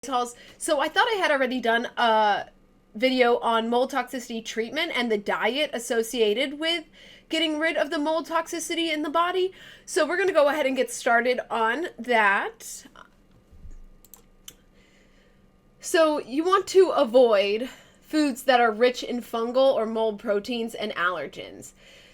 Halls. So I thought I had already done a video on mold toxicity treatment and the diet associated with getting rid of the mold toxicity in the body. So we're going to go ahead and get started on that. So you want to avoid foods that are rich in fungal or mold proteins and allergens.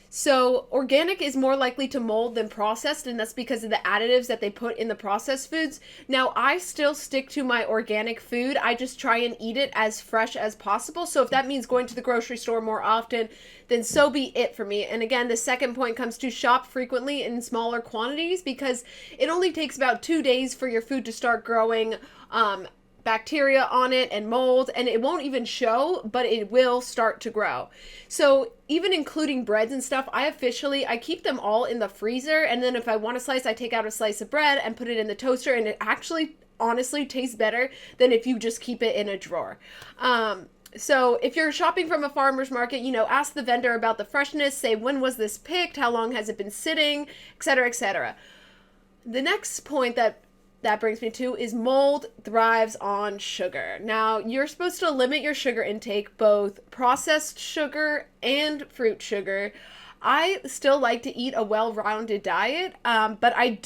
So organic is more likely to mold than processed, and that's because of the additives that they put in the processed foods. Now, I still stick to my organic food. I just try and eat it as fresh as possible. So if that means going to the grocery store more often, then so be it for me. And again, the second point comes to shop frequently in smaller quantities, because it only takes about 2 days for your food to start growing bacteria on it and mold, and it won't even show, but it will start to grow. So even including breads and stuff, I keep them all in the freezer, and then if I want a slice, I take out a slice of bread and put it in the toaster, and it actually honestly tastes better than if you just keep it in a drawer. So if you're shopping from a farmer's market, ask the vendor about the freshness, say when was this picked, how long has it been sitting, etc., etc. The next point that brings me to is mold thrives on sugar. Now, you're supposed to limit your sugar intake, both processed sugar and fruit sugar. I still like to eat a well-rounded diet, but I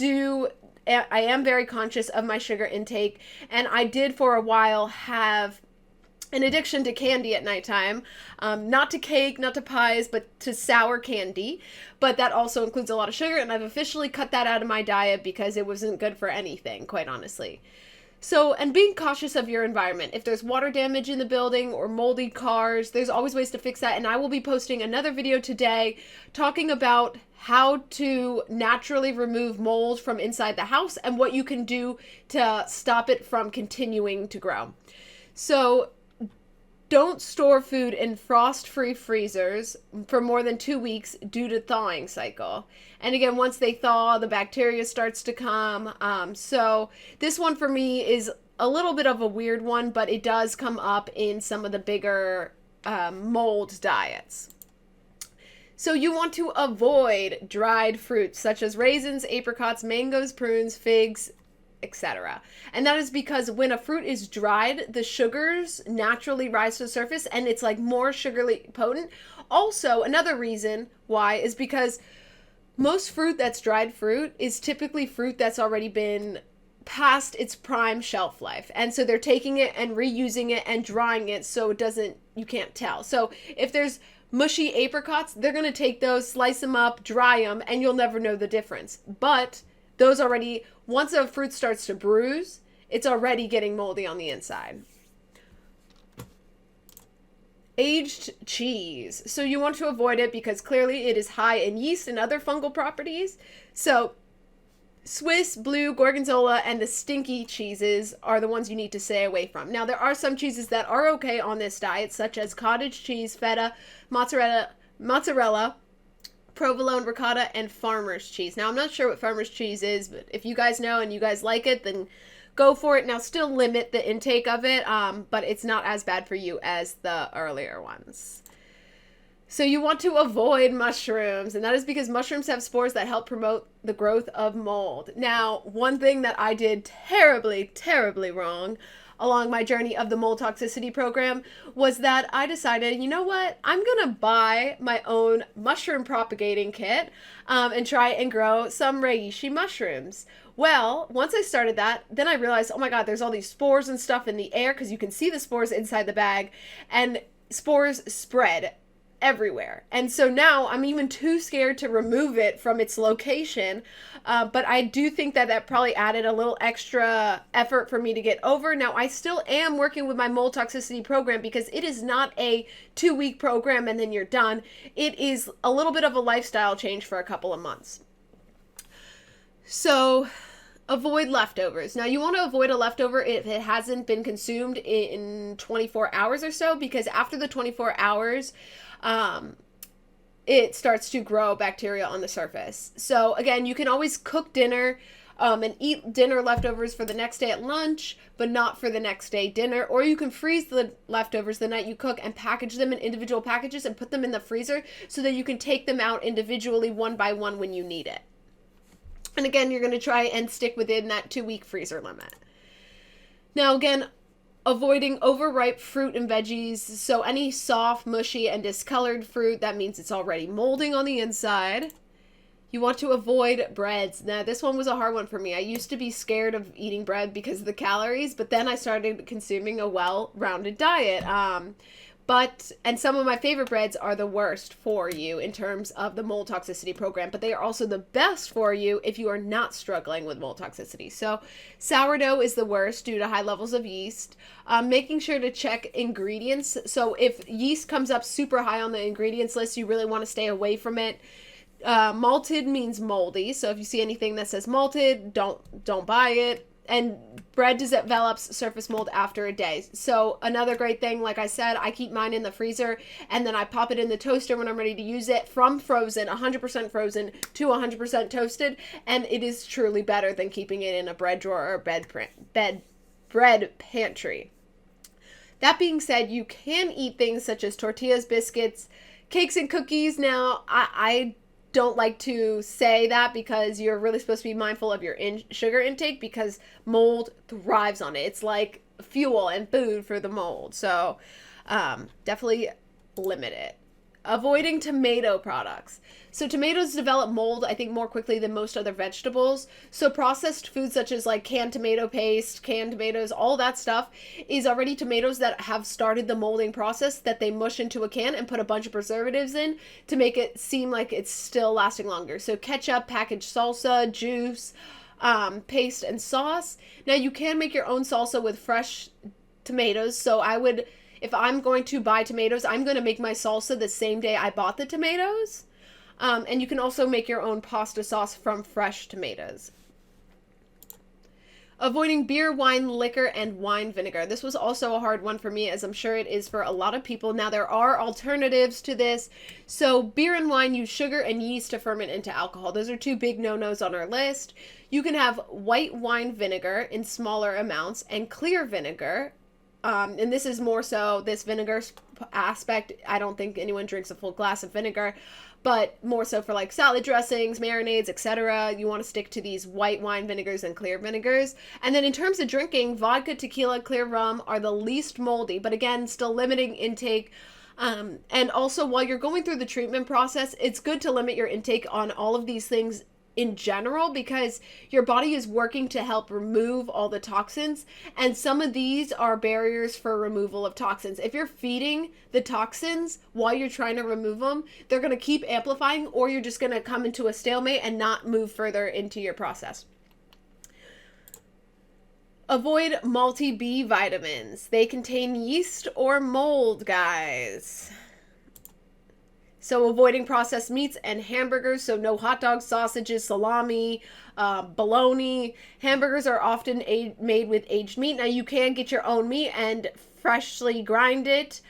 am very conscious of my sugar intake, and I did for a while have an addiction to candy at nighttime, not to cake, not to pies, but to sour candy. But that also includes a lot of sugar, and I've officially cut that out of my diet because it wasn't good for anything, quite honestly. So, and being cautious of your environment. If there's water damage in the building or moldy cars, there's always ways to fix that. And I will be posting another video today talking about how to naturally remove mold from inside the house and what you can do to stop it from continuing to grow. So, don't store food in frost-free freezers for more than 2 weeks due to thawing cycle. And again, once they thaw, the bacteria starts to come. So this one for me is a little bit of a weird one, but it does come up in some of the bigger mold diets. So you want to avoid dried fruits such as raisins, apricots, mangoes, prunes, figs, etc. And that is because when a fruit is dried, the sugars naturally rise to the surface and it's like more sugarly potent. Also, another reason why is because most fruit that's dried fruit is typically fruit that's already been past its prime shelf life. And so they're taking it and reusing it and drying it so you can't tell. So if there's mushy apricots, they're going to take those, slice them up, dry them, and you'll never know the difference. But once a fruit starts to bruise, it's already getting moldy on the inside. Aged cheese. So you want to avoid it because clearly it is high in yeast and other fungal properties. So Swiss, Blue, Gorgonzola, and the stinky cheeses are the ones you need to stay away from. Now, there are some cheeses that are okay on this diet, such as cottage cheese, feta, mozzarella, provolone, ricotta, and farmer's cheese. Now, I'm not sure what farmer's cheese is, but if you guys know and you guys like it, then go for it. Now, still limit the intake of it, but it's not as bad for you as the earlier ones. So you want to avoid mushrooms, and that is because mushrooms have spores that help promote the growth of mold. Now, one thing that I did terribly, terribly wrong along my journey of the mold toxicity program was that I decided, you know what, I'm gonna buy my own mushroom propagating kit and try and grow some reishi mushrooms. Well, once I started that, then I realized, oh my God, there's all these spores and stuff in the air because you can see the spores inside the bag, and spores spread everywhere. And so now I'm even too scared to remove it from its location. But I do think that probably added a little extra effort for me to get over. Now, I still am working with my mold toxicity program because it is not a 2-week program and then you're done. It is a little bit of a lifestyle change for a couple of months. So avoid leftovers. Now, you want to avoid a leftover if it hasn't been consumed in 24 hours or so, because after the 24 hours, it starts to grow bacteria on the surface. So again, you can always cook dinner and eat dinner leftovers for the next day at lunch, but not for the next day dinner. Or you can freeze the leftovers the night you cook and package them in individual packages and put them in the freezer so that you can take them out individually one by one when you need it. And again, you're going to try and stick within that 2-week freezer limit. Now, again, avoiding overripe fruit and veggies. So, any soft, mushy, and discolored fruit, that means it's already molding on the inside. You want to avoid breads. Now, this one was a hard one for me. I used to be scared of eating bread because of the calories, but then I started consuming a well-rounded diet. And some of my favorite breads are the worst for you in terms of the mold toxicity program, but they are also the best for you if you are not struggling with mold toxicity. So sourdough is the worst due to high levels of yeast. Making sure to check ingredients. So if yeast comes up super high on the ingredients list, you really want to stay away from it. Malted means moldy, so if you see anything that says malted, don't buy it. And bread develops surface mold after a day. So another great thing, like I said, I keep mine in the freezer and then I pop it in the toaster when I'm ready to use it, from frozen, 100% frozen to 100% toasted, and it is truly better than keeping it in a bread drawer or bread pantry. That being said, you can eat things such as tortillas, biscuits, cakes, and cookies. Now, I don't like to say that because you're really supposed to be mindful of your sugar intake, because mold thrives on it. It's like fuel and food for the mold. So definitely limit it. Avoiding tomato products. So tomatoes develop mold, I think, more quickly than most other vegetables. So processed foods such as like canned tomato paste, canned tomatoes, all that stuff is already tomatoes that have started the molding process that they mush into a can and put a bunch of preservatives in to make it seem like it's still lasting longer. So ketchup, packaged salsa, juice, paste, and sauce. Now you can make your own salsa with fresh tomatoes. So if I'm going to buy tomatoes, I'm going to make my salsa the same day I bought the tomatoes. And you can also make your own pasta sauce from fresh tomatoes. Avoiding beer, wine, liquor, and wine vinegar. This was also a hard one for me, as I'm sure it is for a lot of people. Now, there are alternatives to this. So beer and wine use sugar and yeast to ferment into alcohol. Those are two big no-nos on our list. You can have white wine vinegar in smaller amounts and clear vinegar. And this is more so this vinegar aspect. I don't think anyone drinks a full glass of vinegar, but more so for like salad dressings, marinades, etc. You want to stick to these white wine vinegars and clear vinegars. And then in terms of drinking, vodka, tequila, clear rum are the least moldy, but again, still limiting intake. And also, while you're going through the treatment process, it's good to limit your intake on all of these things in general, because your body is working to help remove all the toxins, and some of these are barriers for removal of toxins. If you're feeding the toxins while you're trying to remove them, they're going to keep amplifying, or you're just going to come into a stalemate and not move further into your process. Avoid multi-B vitamins. They contain yeast or mold, guys. So avoiding processed meats and hamburgers, so no hot dogs, sausages, salami, bologna. Hamburgers are often made with aged meat. Now you can get your own meat and freshly grind it,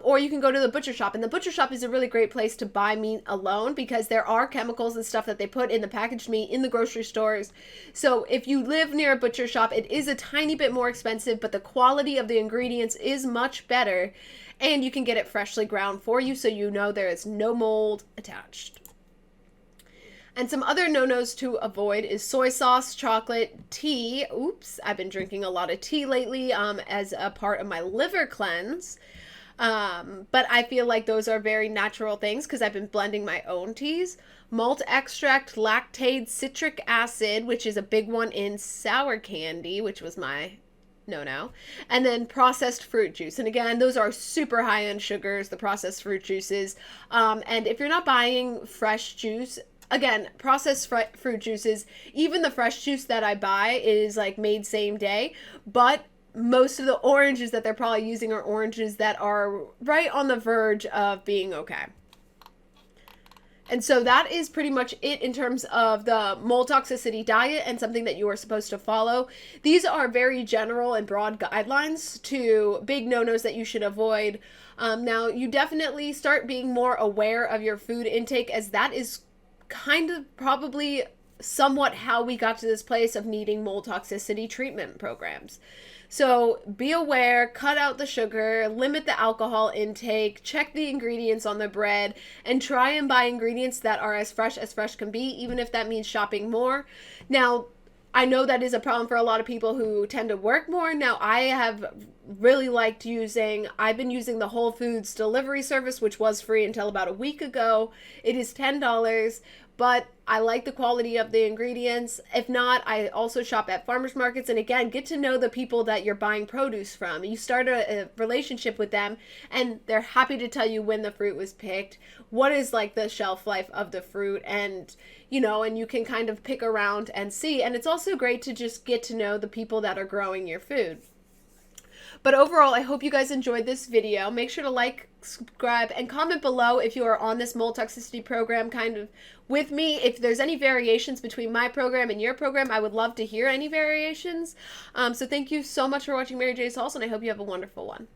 or you can go to the butcher shop. And the butcher shop is a really great place to buy meat alone, because there are chemicals and stuff that they put in the packaged meat in the grocery stores. So if you live near a butcher shop, it is a tiny bit more expensive, but the quality of the ingredients is much better. And you can get it freshly ground for you, so you know there is no mold attached. And some other no-nos to avoid is soy sauce, chocolate, tea. Oops, I've been drinking a lot of tea lately as a part of my liver cleanse. But I feel like those are very natural things because I've been blending my own teas. Malt extract, lactate, citric acid, which is a big one in sour candy, which was my no. And then processed fruit juice. And again, those are super high in sugars, the processed fruit juices. And if you're not buying fresh juice, again, processed fruit juices, even the fresh juice that I buy is like made same day, but most of the oranges that they're probably using are oranges that are right on the verge of being okay. And so that is pretty much it in terms of the mold toxicity diet and something that you are supposed to follow. These are very general and broad guidelines to big no-nos that you should avoid. Now, you definitely start being more aware of your food intake, as that is kind of probably somewhat how we got to this place of needing mold toxicity treatment programs. So be aware, cut out the sugar, limit the alcohol intake, check the ingredients on the bread, and try and buy ingredients that are as fresh can be, even if that means shopping more. Now, I know that is a problem for a lot of people who tend to work more. Now, I have really liked I've been using the Whole Foods delivery service, which was free until about a week ago. It is $10, but I like the quality of the ingredients. If not, I also shop at farmers markets, and again, get to know the people that you're buying produce from. You start a relationship with them, and they're happy to tell you when the fruit was picked, what is like the shelf life of the fruit, and and you can kind of pick around and see. And it's also great to just get to know the people that are growing your food. But overall, I hope you guys enjoyed this video. Make sure to like, subscribe, and comment below if you are on this mold toxicity program kind of with me. If there's any variations between my program and your program, I would love to hear any variations. So thank you so much for watching Mary J's House, and I hope you have a wonderful one.